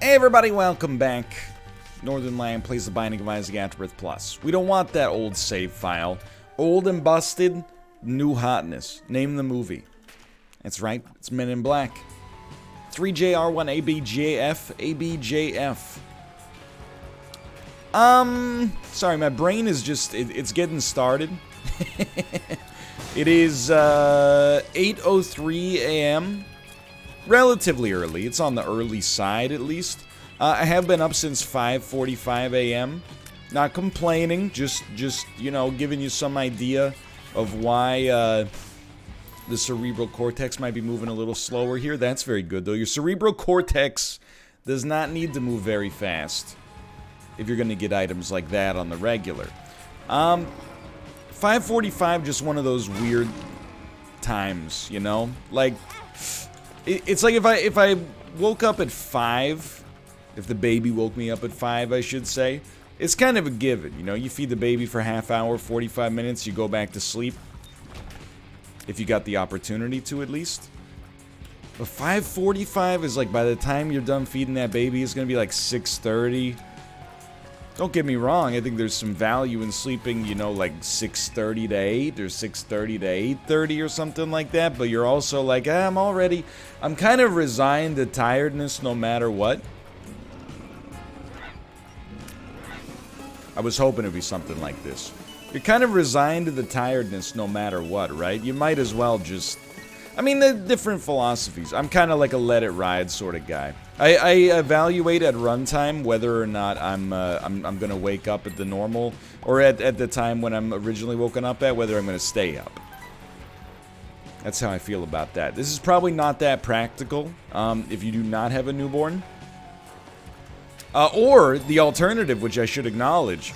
Hey everybody, welcome back. Northernlion plays the Binding of Isaac Afterbirth Plus. We don't want that old save file. Old and busted, new hotness. Name the movie. That's right, it's Men in Black. 3JR1 ABJF. Sorry, my brain is just, it's getting started. It is 8:03 a.m. Relatively early. It's on the early side, at least. I have been up since 5:45 a.m. Not complaining, just you know, giving you some idea of why the cerebral cortex might be moving a little slower here. That's very good, though. Your cerebral cortex does not need to move very fast if you're going to get items like that on the regular. 5:45, just one of those weird times, you know? Like, it's like if I woke up at 5, if the baby woke me up at 5, I should say, it's kind of a given, you know? You feed the baby for half hour, 45 minutes, you go back to sleep. If you got the opportunity to, at least. But 5:45 is like, by the time you're done feeding that baby, it's gonna be like 6:30. Don't get me wrong, I think there's some value in sleeping, you know, like 6:30 to 8 or 6:30 to 8:30 or something like that, but you're also like, I'm kind of resigned to tiredness no matter what. I was hoping it'd be something like this. You're kind of resigned to the tiredness no matter what, right? You might as well just... I mean, the different philosophies. I'm kind of like a let it ride sort of guy. I evaluate at runtime whether or not I'm gonna wake up at the normal, or at the time when I'm originally woken up at, whether I'm gonna stay up. That's how I feel about that. This is probably not that practical if you do not have a newborn. Or the alternative, which I should acknowledge,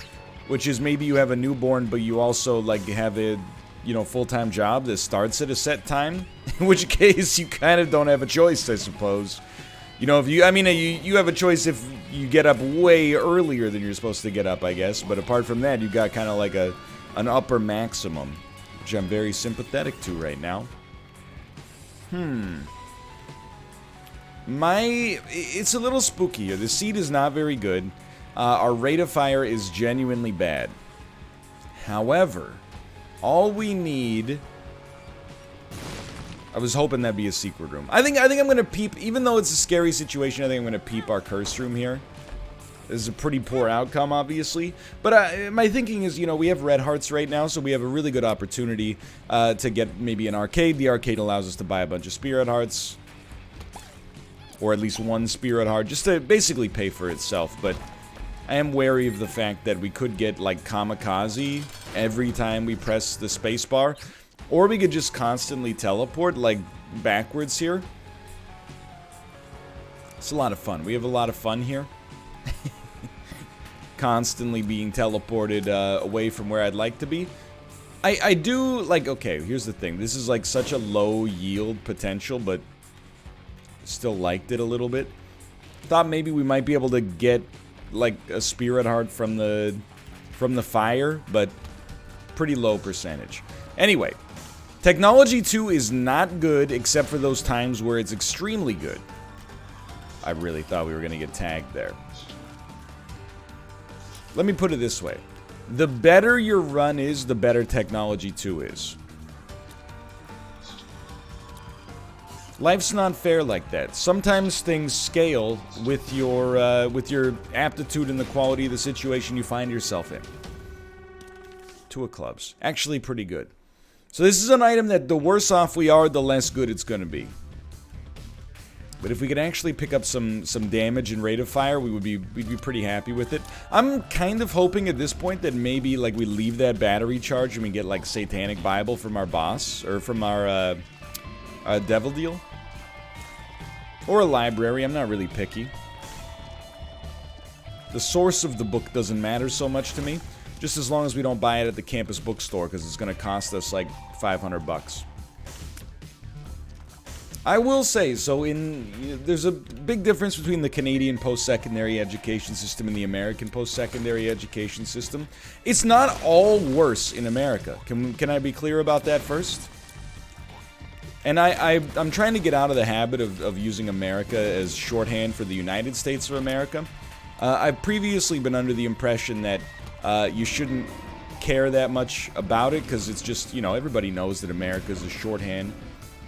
which is maybe you have a newborn, but you also like have a, you know, full-time job that starts at a set time, in which case you kind of don't have a choice, I suppose. You know, if you, I mean, you have a choice if you get up way earlier than you're supposed to get up, I guess, but apart from that, you got kind of like an upper maximum, which I'm very sympathetic to right now. It's a little spooky here. The seed is not very good. Our rate of fire is genuinely bad. However, all we need... I was hoping that'd be a secret room. I think I'm gonna peep, even though it's a scary situation, I think I'm gonna peep our curse room here. This is a pretty poor outcome, obviously. But my thinking is, you know, we have red hearts right now, so we have a really good opportunity to get maybe an arcade. The arcade allows us to buy a bunch of spirit hearts. Or at least one spirit heart, just to basically pay for itself. But I am wary of the fact that we could get, like, kamikaze every time we press the spacebar. Or we could just constantly teleport, like, backwards here. It's a lot of fun. We have a lot of fun here. Constantly being teleported away from where I'd like to be. I do, like, okay, here's the thing. This is, like, such a low yield potential, but still liked it a little bit. Thought maybe we might be able to get, like, a spirit heart from the fire, but pretty low percentage. Anyway, Technology 2 is not good, except for those times where it's extremely good. I really thought we were going to get tagged there. Let me put it this way. The better your run is, the better Technology 2 is. Life's not fair like that. Sometimes things scale with your aptitude and the quality of the situation you find yourself in. 2 of clubs. Actually pretty good. So this is an item that the worse off we are, the less good it's going to be. But if we could actually pick up some damage and rate of fire, we'd be pretty happy with it. I'm kind of hoping at this point that maybe like we leave that battery charge and we get like Satanic Bible from our boss, or from our Devil Deal. Or a library, I'm not really picky. The source of the book doesn't matter so much to me, just as long as we don't buy it at the campus bookstore, because it's going to cost us like 500 bucks. I will say, so there's a big difference between the Canadian post-secondary education system and the American post-secondary education system. It's not all worse in America. Can I be clear about that first? And I'm trying to get out of the habit of using America as shorthand for the United States of America. I've previously been under the impression that you shouldn't care that much about it because it's just, you know, everybody knows that America is a shorthand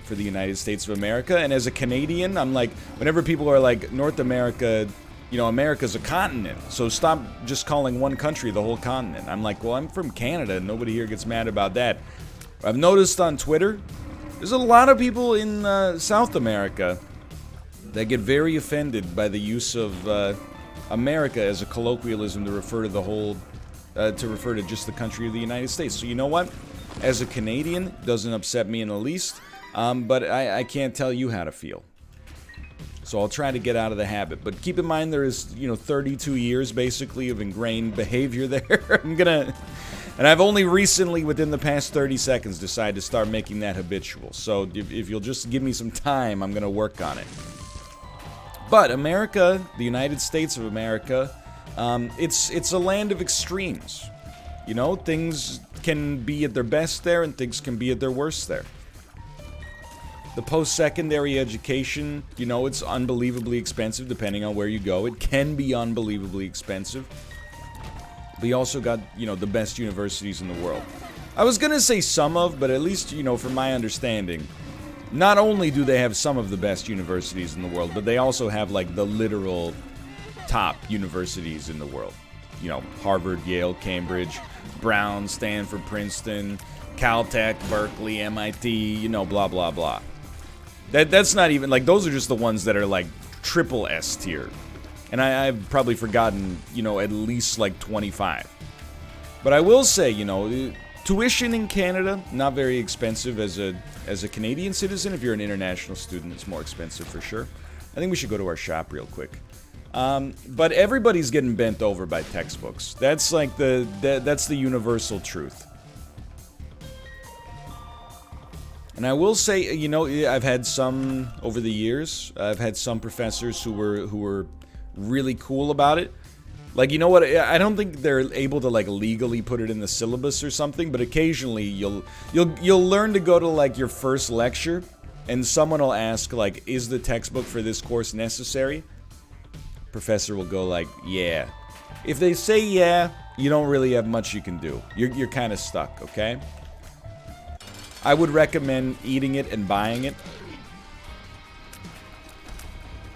for the United States of America. And as a Canadian, I'm like, whenever people are like, North America, you know, America's a continent, so stop just calling one country the whole continent. I'm like, well, I'm from Canada, and nobody here gets mad about that. I've noticed on Twitter, there's a lot of people in South America that get very offended by the use of America as a colloquialism to refer to the whole, to refer to just the country of the United States. So you know what? As a Canadian, it doesn't upset me in the least, but I can't tell you how to feel. So I'll try to get out of the habit. But keep in mind there is, you know, 32 years basically of ingrained behavior there. And I've only recently, within the past 30 seconds, decided to start making that habitual. So if you'll just give me some time, I'm gonna work on it. But America, the United States of America, it's a land of extremes. You know, things can be at their best there and things can be at their worst there. The post-secondary education, you know, it's unbelievably expensive depending on where you go. It can be unbelievably expensive. But you also got, you know, the best universities in the world. I was gonna say some of, but at least, you know, from my understanding, not only do they have some of the best universities in the world, but they also have, like, the literal top universities in the world. You know, Harvard, Yale, Cambridge, Brown, Stanford, Princeton, Caltech, Berkeley, MIT, you know, blah, blah, blah. That's not even, like, those are just the ones that are, like, triple S tier. And I've probably forgotten, you know, at least, like, 25. But I will say, you know, tuition in Canada, not very expensive as a Canadian citizen. If you're an international student, it's more expensive for sure. I think we should go to our shop real quick. But everybody's getting bent over by textbooks. That's, like, that's the universal truth. And I will say, you know, I've had some, over the years, I've had some professors who were really cool about it. Like, you know what, I don't think they're able to, like, legally put it in the syllabus or something, but occasionally you'll learn to go to, like, your first lecture, and someone will ask, like, is the textbook for this course necessary? Professor will go like, yeah. If they say yeah, you don't really have much you can do. You're kind of stuck, okay? I would recommend eating it and buying it.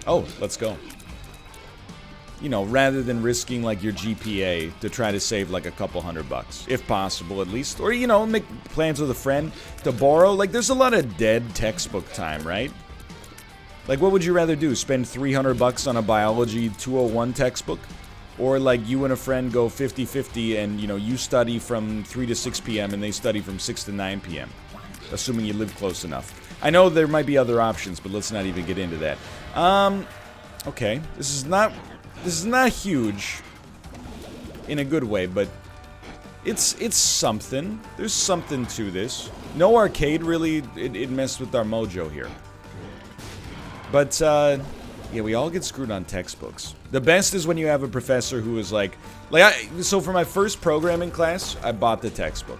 Oh, let's go. You know, rather than risking, like, your GPA to try to save, like, a couple $100, if possible, at least. Or, you know, make plans with a friend to borrow. Like, there's a lot of dead textbook time, right? Like, what would you rather do? Spend $300 on a biology 201 textbook? Or, like, you and a friend go 50-50 and, you know, you study from 3 to 6 p.m. and they study from 6 to 9 p.m. Assuming you live close enough. I know there might be other options, but let's not even get into that. Okay. This is not huge in a good way, but it's something. There's something to this. No arcade really, it messed with our mojo here. But, yeah, we all get screwed on textbooks. The best is when you have a professor who is like so for my first programming class, I bought the textbook.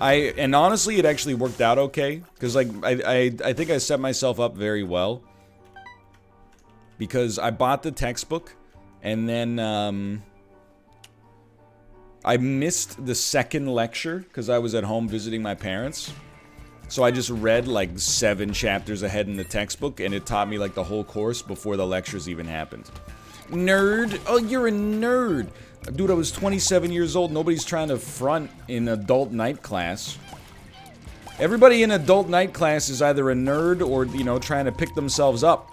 And honestly, it actually worked out okay, because, like, I think I set myself up very well. Because I bought the textbook, and then, I missed the second lecture, because I was at home visiting my parents. So I just read, like, 7 chapters ahead in the textbook, and it taught me, like, the whole course before the lectures even happened. Nerd! Oh, you're a nerd! Dude, I was 27 years old. Nobody's trying to front in adult night class. Everybody in adult night class is either a nerd or, you know, trying to pick themselves up.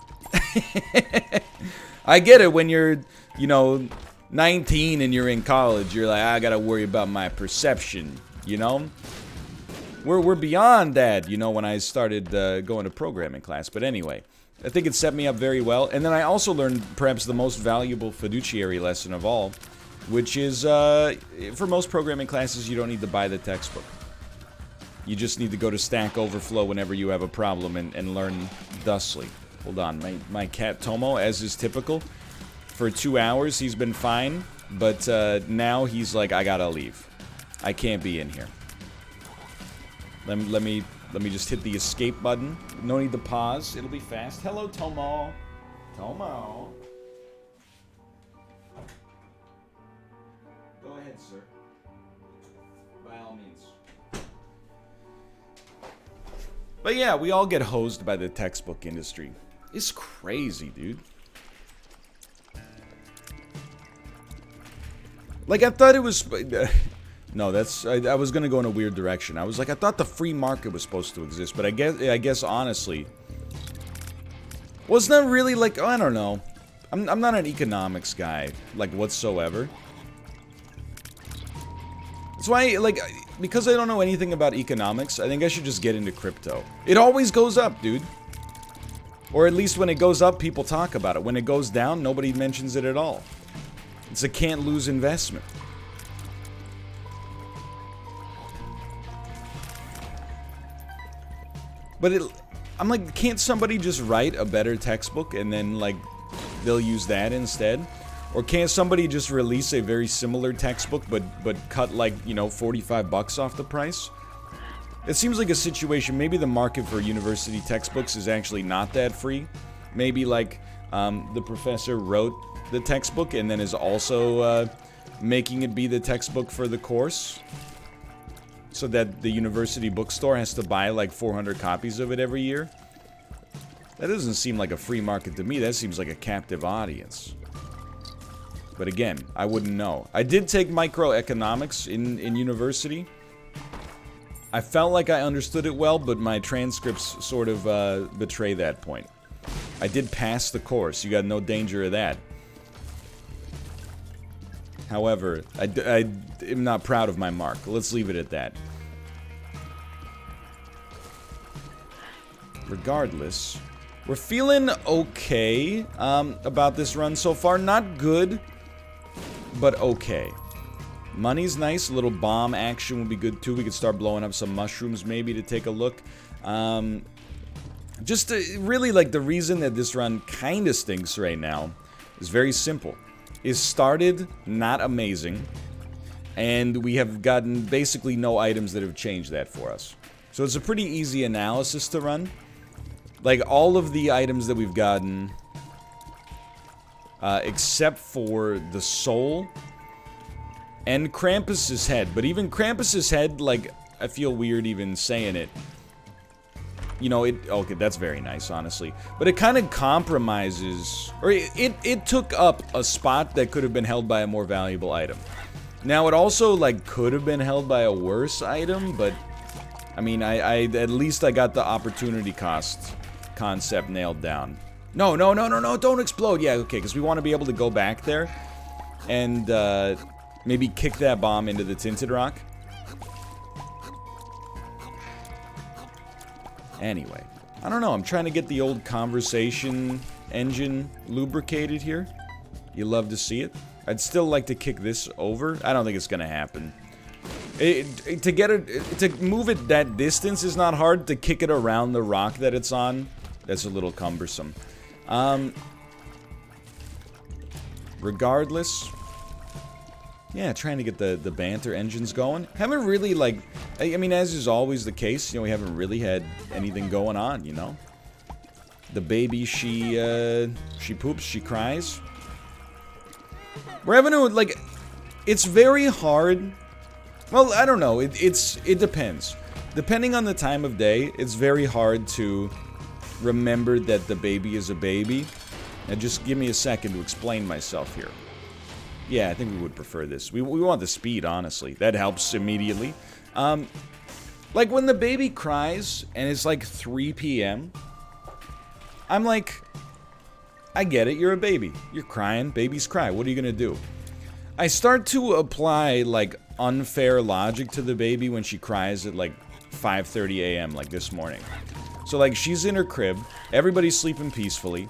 I get it when you're, you know, 19 and you're in college. You're like, I gotta worry about my perception, you know? We're beyond that, you know, when I started going to programming class. But anyway, I think it set me up very well. And then I also learned perhaps the most valuable fiduciary lesson of all, which is, for most programming classes, you don't need to buy the textbook. You just need to go to Stack Overflow whenever you have a problem and learn thusly. Hold on, my cat Tomo, as is typical, for 2 hours he's been fine, but now he's like, I gotta leave. I can't be in here. Let me Let me just hit the escape button. No need to pause. It'll be fast. Hello, Tomo. Tomo. Go ahead, sir. By all means. But yeah, we all get hosed by the textbook industry. It's crazy, dude. Like, I thought it was... No, that's... I was gonna go in a weird direction. I was like, I thought the free market was supposed to exist, but I guess honestly... Well, it's not really like... Oh, I don't know. I'm not an economics guy, like, whatsoever. That's why, like, because I don't know anything about economics, I think I should just get into crypto. It always goes up, dude. Or at least when it goes up, people talk about it. When it goes down, nobody mentions it at all. It's a can't-lose investment. But I'm like, can't somebody just write a better textbook and then, like, they'll use that instead? Or can't somebody just release a very similar textbook but cut, like, you know, 45 bucks off the price? It seems like a situation, maybe the market for university textbooks is actually not that free. Maybe, like, the professor wrote the textbook and then is also making it be the textbook for the course. So that the university bookstore has to buy, like, 400 copies of it every year. That doesn't seem like a free market to me. That seems like a captive audience. But again, I wouldn't know. I did take microeconomics in university. I felt like I understood it well, but my transcripts sort of betray that point. I did pass the course. You got no danger of that. However, I am not proud of my mark. Let's leave it at that. Regardless, we're feeling okay about this run so far. Not good, but okay. Money's nice. A little bomb action would be good too. We could start blowing up some mushrooms maybe to take a look. Just really, like, the reason that this run kind of stinks right now is very simple. It started not amazing, and we have gotten basically no items that have changed that for us. So it's a pretty easy analysis to run. Like, all of the items that we've gotten, except for the soul and Krampus's head. But even Krampus's head, like, I feel weird even saying it. You know, okay, that's very nice, honestly. But it kind of compromises, or it took up a spot that could have been held by a more valuable item. Now, it also, like, could have been held by a worse item, but, I mean, I at least I got the opportunity cost concept nailed down. No, don't explode. Yeah, okay, because we want to be able to go back there and, maybe kick that bomb into the tinted rock. Anyway, I don't know. I'm trying to get the old conversation engine lubricated here. You love to see it. I'd still like to kick this over. I don't think it's gonna happen. To move it that distance is not hard. To kick it around the rock that it's on, that's a little cumbersome. Regardless, yeah, trying to get the banter engines going. Haven't really, like, I mean, as is always the case, you know, we haven't really had anything going on, you know? The baby, she poops, she cries. We're having to, like, it's very hard. Well, I don't know, it depends. Depending on the time of day, it's very hard to remember that the baby is a baby. Now, just give me a second to explain myself here. Yeah, I think we would prefer this. We want the speed, honestly. That helps immediately. Like, when the baby cries, and it's like 3 p.m., I'm like, I get it, you're a baby. You're crying, babies cry, what are you gonna do? I start to apply, like, unfair logic to the baby when she cries at, like, 5:30 a.m., like this morning. So, like, she's in her crib, everybody's sleeping peacefully,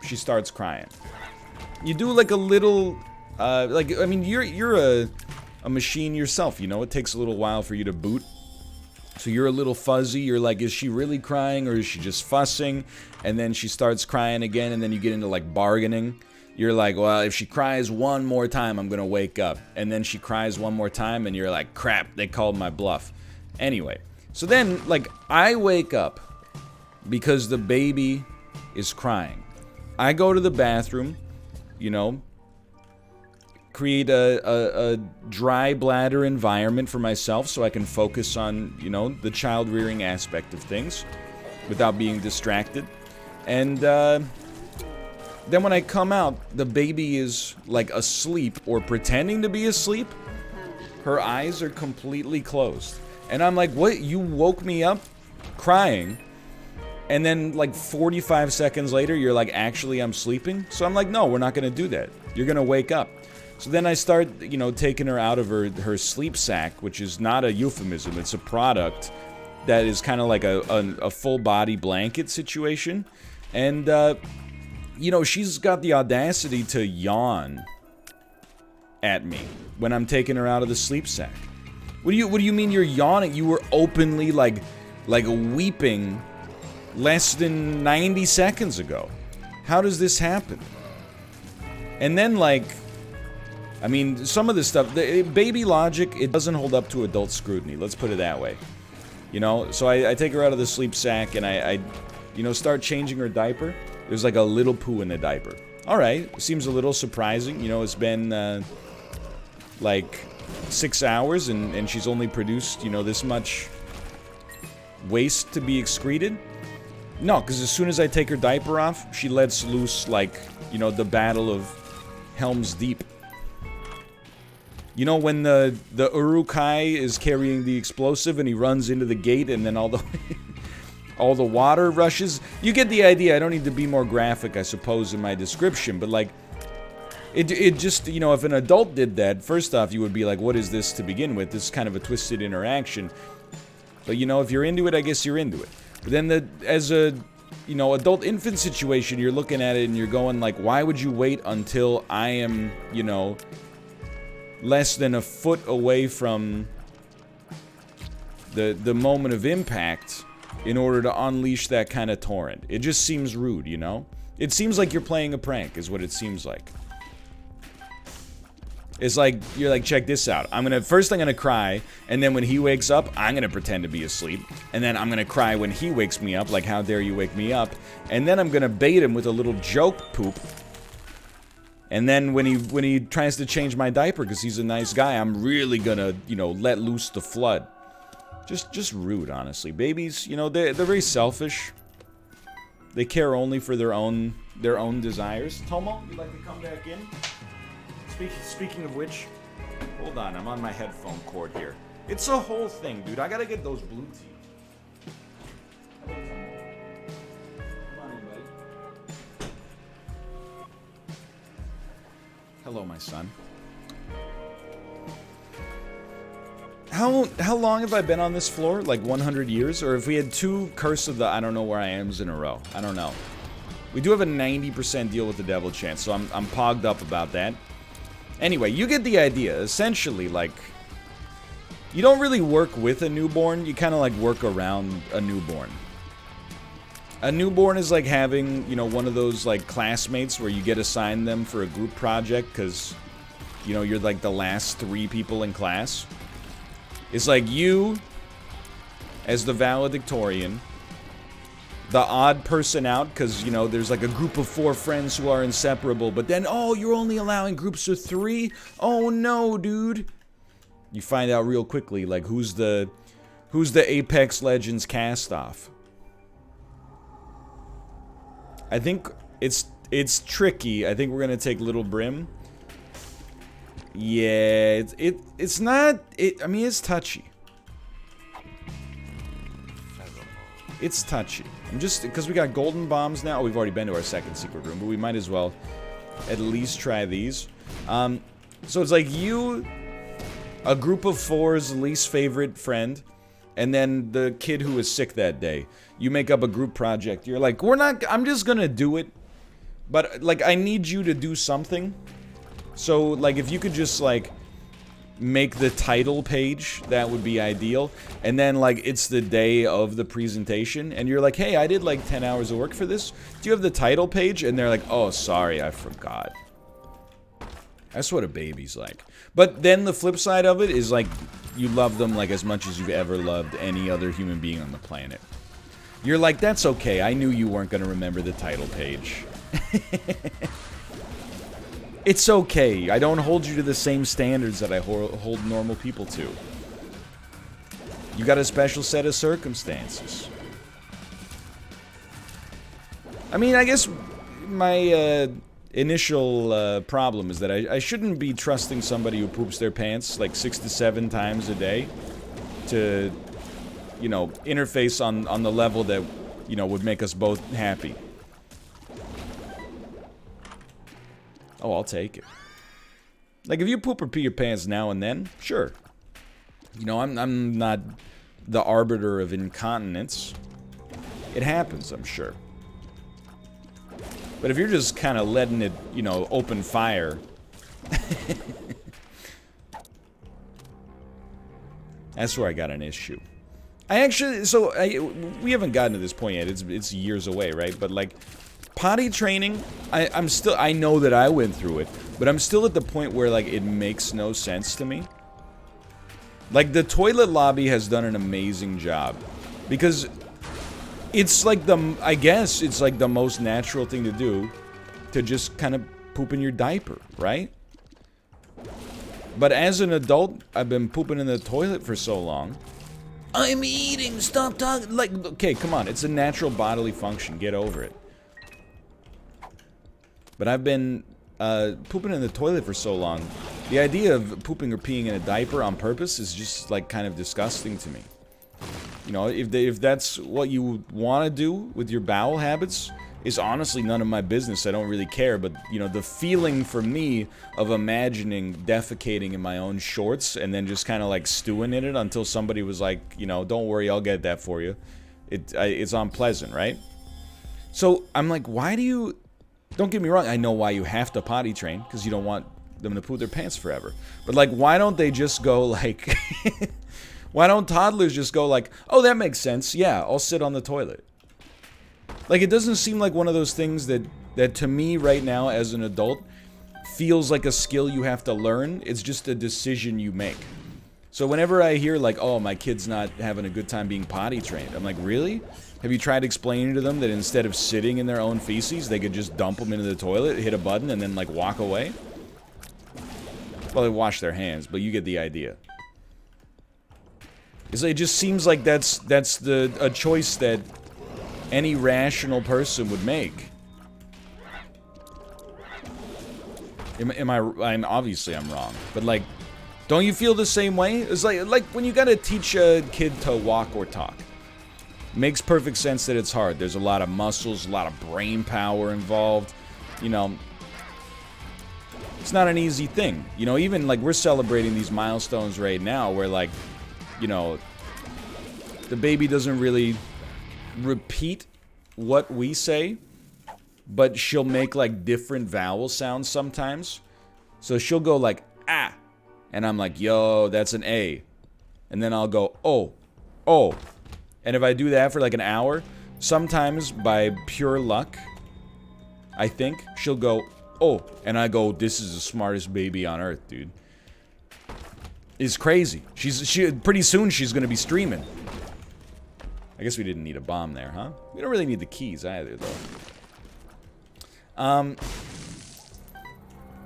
she starts crying. You do, like, a little... like, I mean, you're a machine yourself, you know? It takes a little while for you to boot. So you're a little fuzzy. You're like, is she really crying or is she just fussing? And then she starts crying again, and then you get into, like, bargaining. You're like, well, if she cries one more time, I'm gonna wake up. And then she cries one more time, and you're like, crap, they called my bluff. Anyway, So then, like, I wake up because the baby is crying. I go to the bathroom, you know, create a dry bladder environment for myself so I can focus on, you know, the child rearing aspect of things without being distracted. And then when I come out, the baby is like asleep or pretending to be asleep. Her eyes are completely closed. And I'm like, what? You woke me up crying. And then like 45 seconds later, you're like, actually, I'm sleeping. So I'm like, no, we're not going to do that. You're going to wake up. So then I start, you know, taking her out of her sleep sack, which is not a euphemism. It's a product that is kind of like a full body blanket situation. And, you know, she's got the audacity to yawn at me when I'm taking her out of the sleep sack. What do you mean you're yawning? You were openly like weeping less than 90 seconds ago. How does this happen? And then, like, I mean, some of this stuff, the baby logic, it doesn't hold up to adult scrutiny. Let's put it that way. You know, so I take her out of the sleep sack and I you know, start changing her diaper. There's like a little poo in the diaper. All right, seems a little surprising. You know, it's been like 6 hours and she's only produced, you know, this much waste to be excreted. No, because as soon as I take her diaper off, she lets loose, like, you know, the battle of Helm's Deep. You know when the Uruk-hai is carrying the explosive and he runs into the gate and then all the water rushes? You get the idea. I don't need to be more graphic, I suppose, in my description, but like, it just, you know, if an adult did that, first off, you would be like, what is this to begin with? This is kind of a twisted interaction. But, you know, if you're into it, I guess you're into it. But then as a, you know, adult-infant situation, you're looking at it and you're going like, why would you wait until I am, you know, less than a foot away from the moment of impact in order to unleash that kind of torrent? It just seems rude, you know? It seems like you're playing a prank, is what it seems like. It's like, you're like, check this out. First I'm gonna cry, and then when he wakes up, I'm gonna pretend to be asleep. And then I'm gonna cry when he wakes me up, like, how dare you wake me up. And then I'm gonna bait him with a little joke poop. And then when he tries to change my diaper because he's a nice guy, I'm really gonna, you know, let loose the flood. Just rude, honestly. Babies, you know, they're very selfish. They care only for their own desires. Tomo, you'd like to come back in? Speaking of which, hold on, I'm on my headphone cord here. It's a whole thing, dude. I gotta get those blue teeth. Hello, Tomo. Come on in, buddy. Hello, my son. How long have I been on this floor? Like 100 years? Or if we had 2 Curse of the I don't know where I am's in a row? I don't know. We do have a 90% deal with the devil chance, so I'm pogged up about that. Anyway, you get the idea. Essentially, like, you don't really work with a newborn, you kind of like work around a newborn. A newborn is like having, you know, one of those like classmates where you get assigned them for a group project because, you know, you're like the last 3 people in class. It's like you, as the valedictorian, the odd person out, because, you know, there's like a group of 4 friends who are inseparable, but then, oh, you're only allowing groups of 3? Oh no, dude. You find out real quickly, like, who's the Apex Legends cast-off. I think it's tricky. I think we're gonna take Little Brim. Yeah, it's not, I mean, it's touchy. It's touchy. I'm just, because we got golden bombs now. Oh, we've already been to our second secret room, but we might as well at least try these. So it's like you, a group of 4's least favorite friend, and then the kid who was sick that day. You make up a group project. You're like, I'm just gonna do it, but, like, I need you to do something. So, like, if you could just, like, make the title page, that would be ideal. And then, like, it's the day of the presentation, and you're like, hey, I did, like, 10 hours of work for this. Do you have the title page? And they're like, oh, sorry, I forgot. That's what a baby's like. But then the flip side of it is, like, you love them like as much as you've ever loved any other human being on the planet. You're like, that's okay, I knew you weren't gonna remember the title page. It's okay, I don't hold you to the same standards that I hold normal people to. You got a special set of circumstances. I mean, I guess my initial problem is that I shouldn't be trusting somebody who poops their pants like 6 to 7 times a day to, you know, interface on the level that, you know, would make us both happy. Oh, I'll take it. Like, if you poop or pee your pants now and then, sure. You know, I'm not the arbiter of incontinence. It happens, I'm sure. But if you're just kind of letting it, you know, open fire... That's where I got an issue. I actually... So, we haven't gotten to this point yet. It's years away, right? But, like, potty training, I'm still... I know that I went through it. But I'm still at the point where, like, it makes no sense to me. Like, the toilet lobby has done an amazing job. Because... it's like the, I guess, it's like the most natural thing to do, to just kind of poop in your diaper, right? But as an adult, I've been pooping in the toilet for so long. I'm eating, stop talking, like, okay, come on, it's a natural bodily function, get over it. But I've been pooping in the toilet for so long, the idea of pooping or peeing in a diaper on purpose is just, like, kind of disgusting to me. You know, if that's what you want to do with your bowel habits, is honestly none of my business. I don't really care. But, you know, the feeling for me of imagining defecating in my own shorts and then just kind of like stewing in it until somebody was like, you know, don't worry, I'll get that for you. It's unpleasant, right? So I'm like, why do you... Don't get me wrong, I know why you have to potty train, because you don't want them to poop their pants forever. But, like, why don't they just go, like... Why don't toddlers just go like, oh, that makes sense, yeah, I'll sit on the toilet. Like, it doesn't seem like one of those things that to me right now as an adult feels like a skill you have to learn. It's just a decision you make. So whenever I hear like, oh, my kid's not having a good time being potty trained, I'm like, really? Have you tried explaining to them that instead of sitting in their own feces, they could just dump them into the toilet, hit a button, and then like walk away? Well, they wash their hands, but you get the idea. It just seems like that's a choice that any rational person would make. Obviously I'm wrong, but like, don't you feel the same way? It's like when you gotta teach a kid to walk or talk. Makes perfect sense that it's hard. There's a lot of muscles, a lot of brain power involved. You know, it's not an easy thing. You know, even like we're celebrating these milestones right now where like, you know, the baby doesn't really repeat what we say, but she'll make like different vowel sounds sometimes. So she'll go like, ah, and I'm like, yo, that's an A. And then I'll go, oh, oh. And if I do that for like an hour, sometimes by pure luck, I think, she'll go, oh. And I go, this is the smartest baby on earth, dude. It's crazy. Pretty soon she's gonna be streaming. I guess we didn't need a bomb there, huh? We don't really need the keys either, though.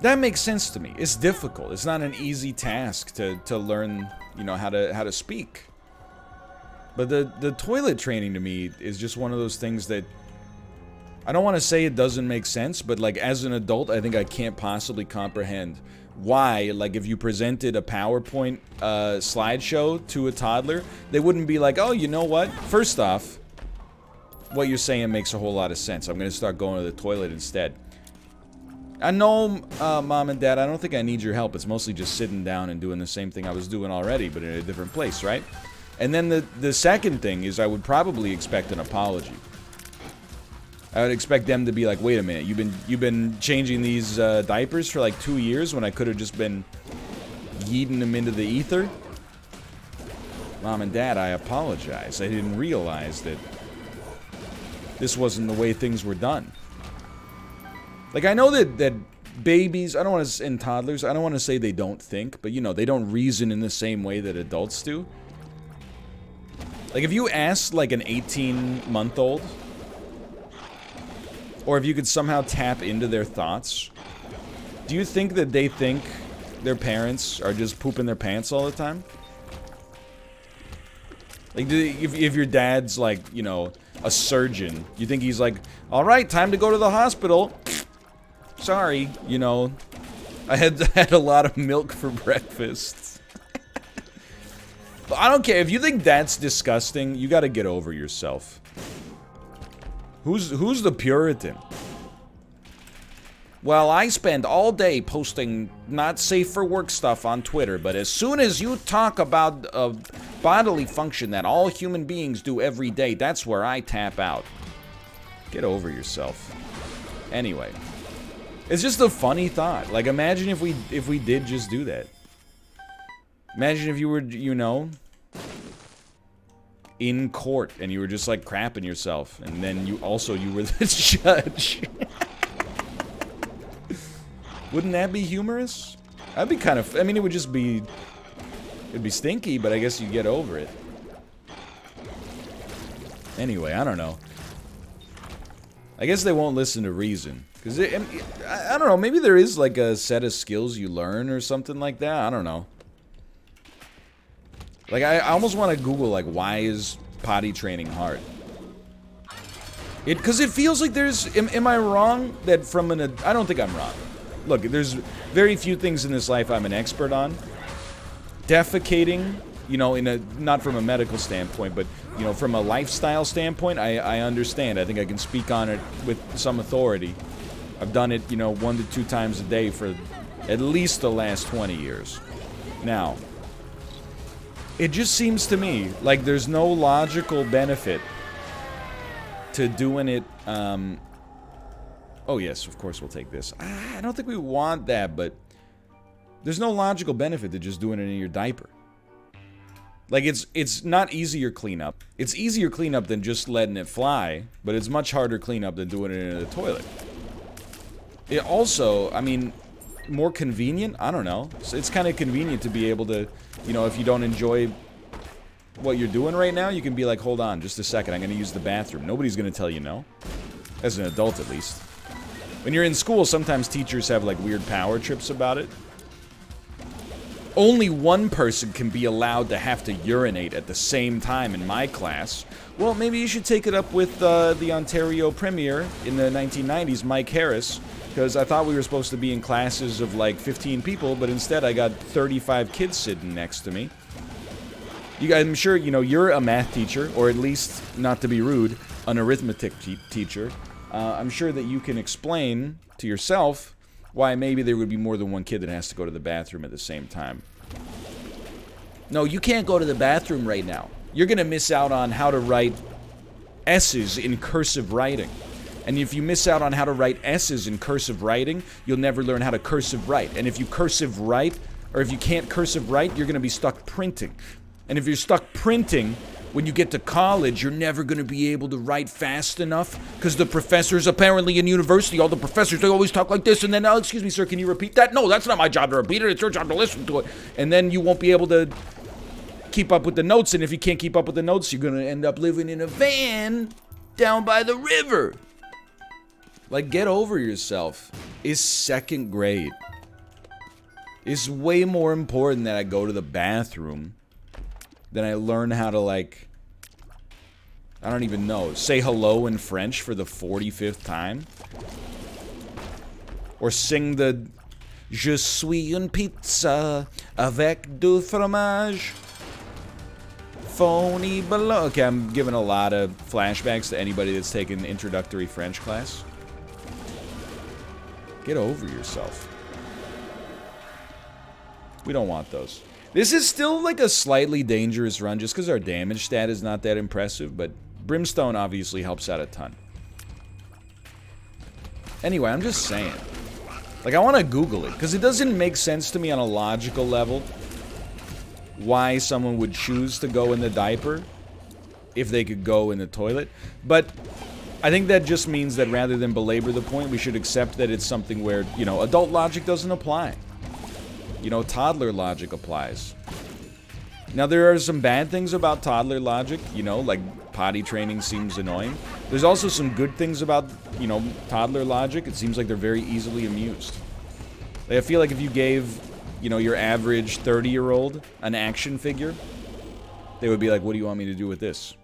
That makes sense to me. It's difficult. It's not an easy task to learn, you know, how to speak. But the toilet training to me is just one of those things that I don't want to say it doesn't make sense, but like as an adult, I think I can't possibly comprehend why, like, if you presented a PowerPoint slideshow to a toddler, they wouldn't be like, oh, you know what? First off, what you're saying makes a whole lot of sense. I'm going to start going to the toilet instead. I know, Mom and Dad, I don't think I need your help. It's mostly just sitting down and doing the same thing I was doing already, but in a different place, right? And then the second thing is I would probably expect an apology. I would expect them to be like, wait a minute, you've been changing these diapers for like 2 years when I could have just been yeeting them into the ether? Mom and Dad, I apologize. I didn't realize that this wasn't the way things were done. Like, I know that babies, I don't want to, and toddlers, I don't want to say they don't think, but you know, they don't reason in the same way that adults do. Like, if you asked, like, an 18-month-old, or if you could somehow tap into their thoughts, do you think that they think their parents are just pooping their pants all the time? Like, if your dad's, like, you know, a surgeon, you think he's like, all right, time to go to the hospital. Sorry, you know, I had a lot of milk for breakfast. But I don't care. If you think that's disgusting, you gotta get over yourself. Who's the Puritan? Well, I spend all day posting not safe for work stuff on Twitter, but as soon as you talk about a bodily function that all human beings do every day, that's where I tap out. Get over yourself. Anyway, it's just a funny thought. Like, imagine if we did just do that. Imagine if you were, you know, in court and you were just like crapping yourself, and then you were the judge. Wouldn't that be humorous? That'd be kind of, I mean, it would just be, it'd be stinky, but I guess you'd get over it. Anyway, I don't know. I guess they won't listen to reason. Because, I don't know, maybe there is like a set of skills you learn or something like that. I don't know. Like, I almost want to Google, like, why is potty training hard? Because it feels like there's, am I wrong that from an, I don't think I'm wrong. Look, there's very few things in this life I'm an expert on. Defecating, you know, in a, not from a medical standpoint, but, you know, from a lifestyle standpoint, I understand. I think I can speak on it with some authority. I've done it, you know, 1 to 2 times a day for at least the last 20 years. Now, it just seems to me like there's no logical benefit to doing it, oh yes, of course we'll take this. I don't think we want that, but there's no logical benefit to just doing it in your diaper. Like, it's not easier cleanup. It's easier cleanup than just letting it fly, but it's much harder cleanup than doing it in the toilet. It also, I mean, more convenient? I don't know. So it's kind of convenient to be able to, you know, if you don't enjoy what you're doing right now, you can be like, hold on, just a second, I'm going to use the bathroom. Nobody's going to tell you no. As an adult, at least. When you're in school, sometimes teachers have, like, weird power trips about it. Only one person can be allowed to have to urinate at the same time in my class. Well, maybe you should take it up with the Ontario Premier in the 1990s, Mike Harris, because I thought we were supposed to be in classes of, like, 15 people, but instead I got 35 kids sitting next to me. I'm sure, you know, you're a math teacher, or at least, not to be rude, an arithmetic teacher. I'm sure that you can explain to yourself why maybe there would be more than one kid that has to go to the bathroom at the same time. No, you can't go to the bathroom right now. You're going to miss out on how to write S's in cursive writing. And if you miss out on how to write S's in cursive writing, you'll never learn how to cursive write. And if you cursive write, or if you can't cursive write, you're going to be stuck printing. And if you're stuck printing, when you get to college, you're never going to be able to write fast enough because the professors, apparently in university, all the professors, they always talk like this, and then, oh, excuse me, sir, can you repeat that? No, that's not my job to repeat it. It's your job to listen to it. And then you won't be able to keep up with the notes, and if you can't keep up with the notes, you're going to end up living in a van down by the river. Like, get over yourself. Is second grade. It's way more important that I go to the bathroom than I learn how to, like, I don't even know, say hello in French for the 45th time. Or sing the Je suis une pizza avec du fromage. Phony below. Okay, I'm giving a lot of flashbacks to anybody that's taken introductory French class. Get over yourself. We don't want those. This is still like a slightly dangerous run just because our damage stat is not that impressive, but Brimstone obviously helps out a ton. Anyway, I'm just saying. Like, I want to Google it because it doesn't make sense to me on a logical level why someone would choose to go in the diaper if they could go in the toilet. But I think that just means that rather than belabor the point, we should accept that it's something where, you know, adult logic doesn't apply. You know, toddler logic applies. Now, there are some bad things about toddler logic, you know, like potty training seems annoying. There's also some good things about, you know, toddler logic. It seems like they're very easily amused. Like, I feel like if you gave, you know, your average 30-year-old an action figure, they would be like, what do you want me to do with this?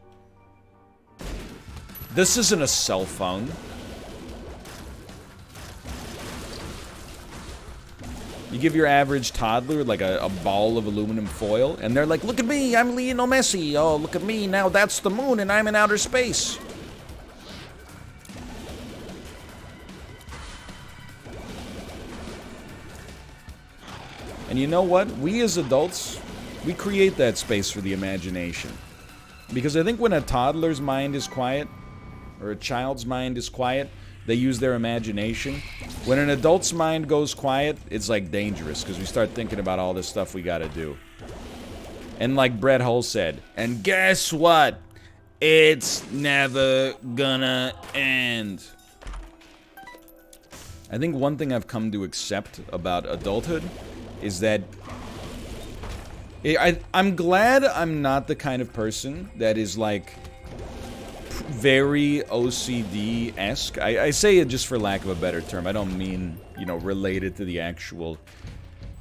This isn't a cell phone. You give your average toddler like a ball of aluminum foil, and they're like, look at me, I'm Lionel Messi. Oh, look at me, now that's the moon, and I'm in outer space. And you know what? We as adults, we create that space for the imagination. Because I think when a toddler's mind is quiet, or a child's mind is quiet, they use their imagination. When an adult's mind goes quiet, it's like dangerous, because we start thinking about all this stuff we gotta do. And like Brett Hull said, and guess what? It's never gonna end. I think one thing I've come to accept about adulthood is that I'm glad I'm not the kind of person that is like very OCD-esque. I say it just for lack of a better term. I don't mean, you know, related to the actual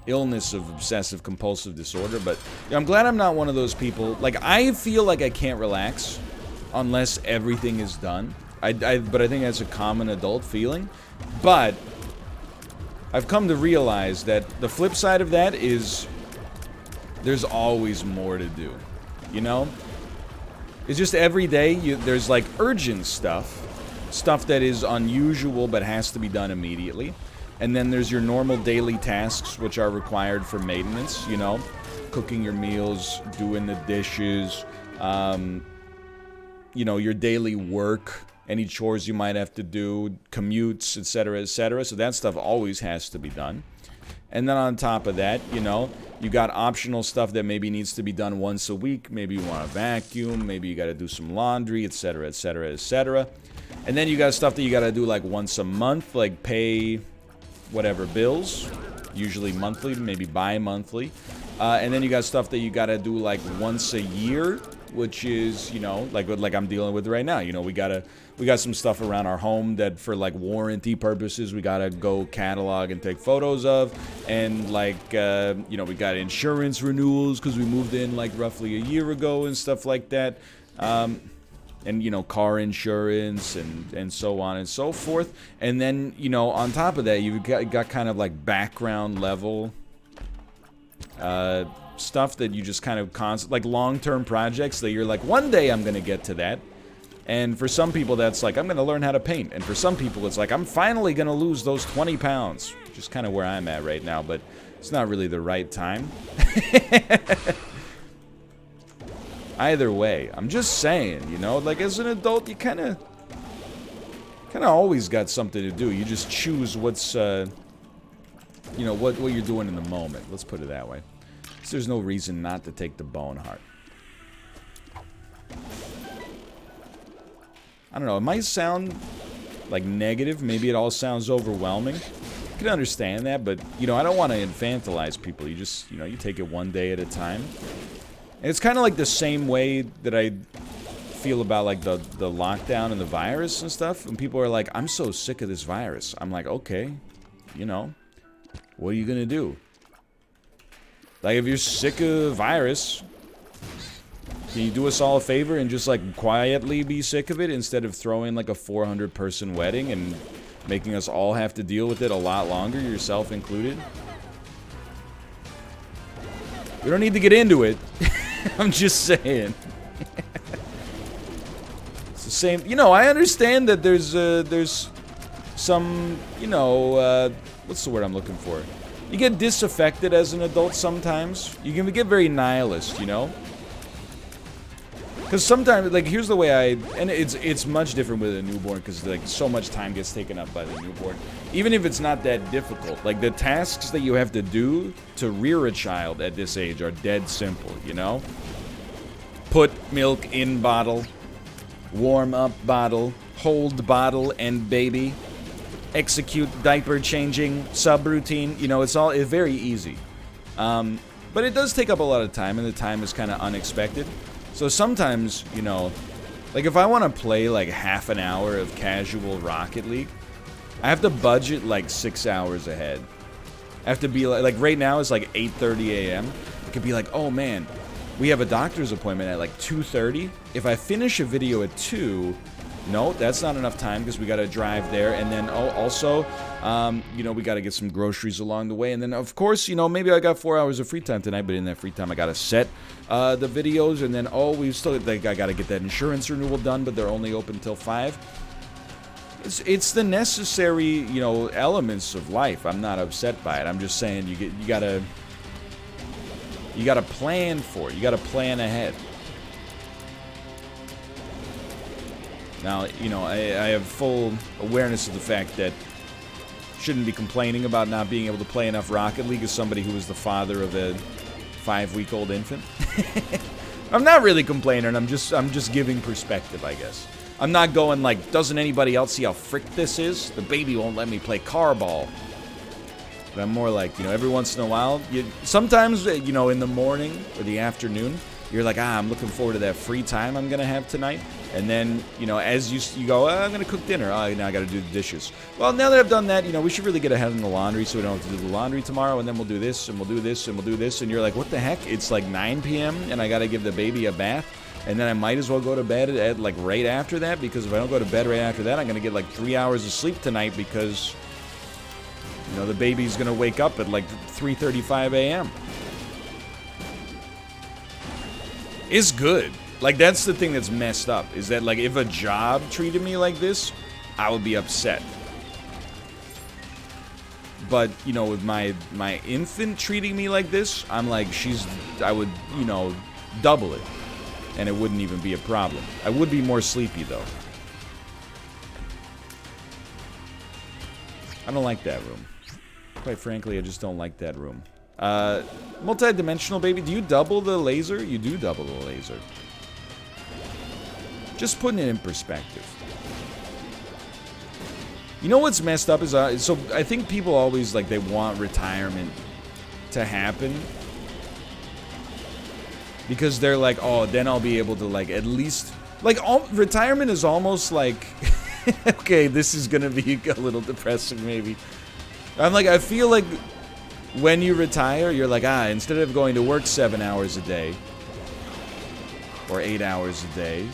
illness of obsessive-compulsive disorder, but you know, I'm glad I'm not one of those people. Like, I feel like I can't relax unless everything is done. But I think that's a common adult feeling. But I've come to realize that the flip side of that is there's always more to do, you know? It's just every day, there's like urgent stuff that is unusual but has to be done immediately. And then there's your normal daily tasks which are required for maintenance, you know? Cooking your meals, doing the dishes, you know, your daily work, any chores you might have to do, commutes, etc., etc. So that stuff always has to be done. And then on top of that, you know, you got optional stuff that maybe needs to be done once a week. Maybe you want to vacuum. Maybe you got to do some laundry, etc., etc., etc. And then you got stuff that you got to do like once a month, like pay whatever bills, usually monthly, maybe bi-monthly. And then you got stuff that you got to do like once a year, which is, you know, like I'm dealing with right now. You know, we got some stuff around our home that for like warranty purposes we gotta go catalog and take photos of, and like you know, we got insurance renewals because we moved in like roughly a year ago and stuff like that, and you know, car insurance and so on and so forth. And then, you know, on top of that, you've got kind of like background level stuff that you just kind of like long-term projects that you're like, one day I'm gonna get to that. And for some people that's like, I'm gonna learn how to paint. And for some people it's like, I'm finally gonna lose those 20 pounds, which is kind of where I'm at right now, but it's not really the right time. Either way, I'm just saying, you know, like as an adult, you kind of always got something to do. You just choose what's, you know, what you're doing in the moment. Let's put it that way. So there's no reason not to take the bone heart. I don't know, it might sound like negative. Maybe it all sounds overwhelming. I can understand that, but, you know, I don't want to infantilize people. You just, you know, you take it one day at a time. And it's kind of like the same way that I feel about, like, the lockdown and the virus and stuff. And people are like, I'm so sick of this virus. I'm like, okay, you know, what are you going to do? Like, if you're sick of virus, can you do us all a favor and just, like, quietly be sick of it instead of throwing, like, a 400-person wedding and making us all have to deal with it a lot longer, yourself included? We don't need to get into it. I'm just saying. It's the same. You know, I understand that there's some, you know, what's the word I'm looking for? You get disaffected as an adult sometimes. You can get very nihilist, you know? Because sometimes, like, here's the way and it's much different with a newborn, because, like, so much time gets taken up by the newborn. Even if it's not that difficult, like, the tasks that you have to do to rear a child at this age are dead simple, you know? Put milk in bottle, warm up bottle, hold bottle and baby, execute diaper changing subroutine. You know, it's very easy. But it does take up a lot of time, and the time is kind of unexpected. So sometimes, you know, like if I want to play like half an hour of casual Rocket League, I have to budget like 6 hours ahead. I have to be like right now it's like 8:30 a.m. It could be like, oh man, we have a doctor's appointment at like 2:30. If I finish a video at 2, no, that's not enough time because we got to drive there. And then also, you know, we got to get some groceries along the way. And then, of course, you know, maybe I got 4 hours of free time tonight, but in that free time, I got to set the videos. And then, we still, like, I got to get that insurance renewal done, but they're only open till 5. It's the necessary, you know, elements of life. I'm not upset by it. I'm just saying you gotta plan for it. You gotta plan ahead. Now, you know, I have full awareness of the fact that shouldn't be complaining about not being able to play enough Rocket League as somebody who is the father of a 5-week-old infant. I'm not really complaining. I'm just giving perspective, I guess. I'm not going like, doesn't anybody else see how frick this is? The baby won't let me play car ball. But I'm more like, you know, every once in a while, sometimes, you know, in the morning or the afternoon, you're like, I'm looking forward to that free time I'm going to have tonight. And then, you know, as you go, I'm going to cook dinner. Oh, now I got to do the dishes. Well, now that I've done that, you know, we should really get ahead in the laundry so we don't have to do the laundry tomorrow. And then we'll do this, and we'll do this, and we'll do this. And you're like, what the heck? It's like 9 p.m. and I got to give the baby a bath. And then I might as well go to bed at like right after that, because if I don't go to bed right after that, I'm going to get like 3 hours of sleep tonight because, you know, the baby's going to wake up at like 3:35 a.m. It's good. Like, that's the thing that's messed up, is that, like, if a job treated me like this, I would be upset. But, you know, with my infant treating me like this, I'm like, I would, you know, double it. And it wouldn't even be a problem. I would be more sleepy, though. I don't like that room. Quite frankly, I just don't like that room. Multi-dimensional baby, do you double the laser? You do double the laser. Just putting it in perspective. You know what's messed up is, so I think people always, like, they want retirement to happen. Because they're like, oh, then I'll be able to, like, at least... Like, retirement is almost like... Okay, this is gonna be a little depressing, maybe. I'm like, I feel like when you retire, you're like, instead of going to work 7 hours a day, or 8 hours a day,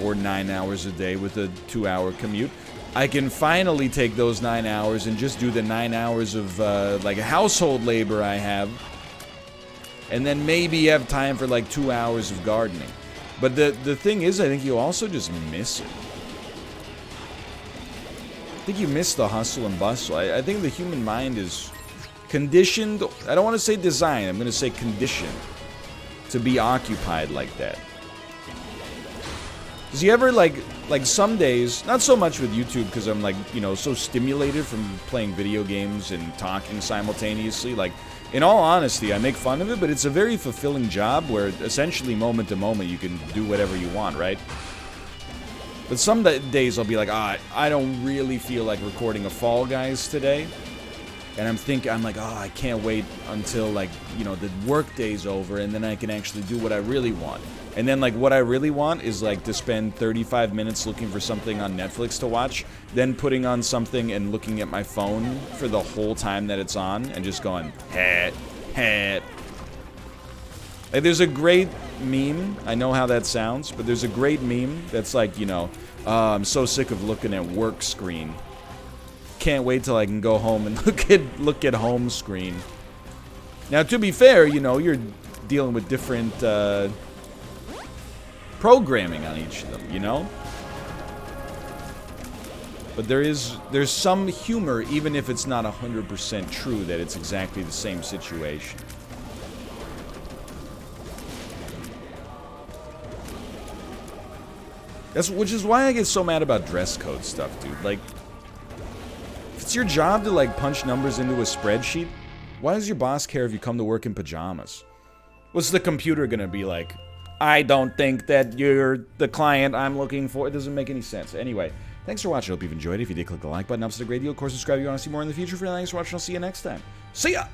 or 9 hours a day with a 2-hour commute, I can finally take those 9 hours and just do the 9 hours of, like, household labor I have. And then maybe have time for like 2 hours of gardening. But the thing is, I think you also just miss it. I think you miss the hustle and bustle. I think the human mind is conditioned, I don't want to say designed, I'm going to say conditioned to be occupied like that. Does you ever, like some days, not so much with YouTube because I'm, like, you know, so stimulated from playing video games and talking simultaneously, like, in all honesty, I make fun of it, but it's a very fulfilling job where essentially moment to moment you can do whatever you want, right? But some days I'll be like, I don't really feel like recording a Fall Guys today. And I'm like, I can't wait until, like, you know, the work day's over and then I can actually do what I really want. And then, like, what I really want is, like, to spend 35 minutes looking for something on Netflix to watch, then putting on something and looking at my phone for the whole time that it's on, and just going, Like, there's a great meme, I know how that sounds, but there's a great meme that's like, you know, I'm so sick of looking at work screen. Can't wait till I can go home and look at home screen. Now, to be fair, you know, you're dealing with different, programming on each of them, you know? But there's some humor, even if it's not 100% true that it's exactly the same situation. Which is why I get so mad about dress code stuff, dude. Like, if it's your job to, like, punch numbers into a spreadsheet, why does your boss care if you come to work in pajamas? What's the computer gonna be like? I don't think that you're the client I'm looking for. It doesn't make any sense. Anyway, Thanks for watching. I hope you've enjoyed it. If you did, click the like button. Helps it a great deal. Of course, subscribe if you want to see more in the future. For now, thanks for watching. I'll see you next time. See ya!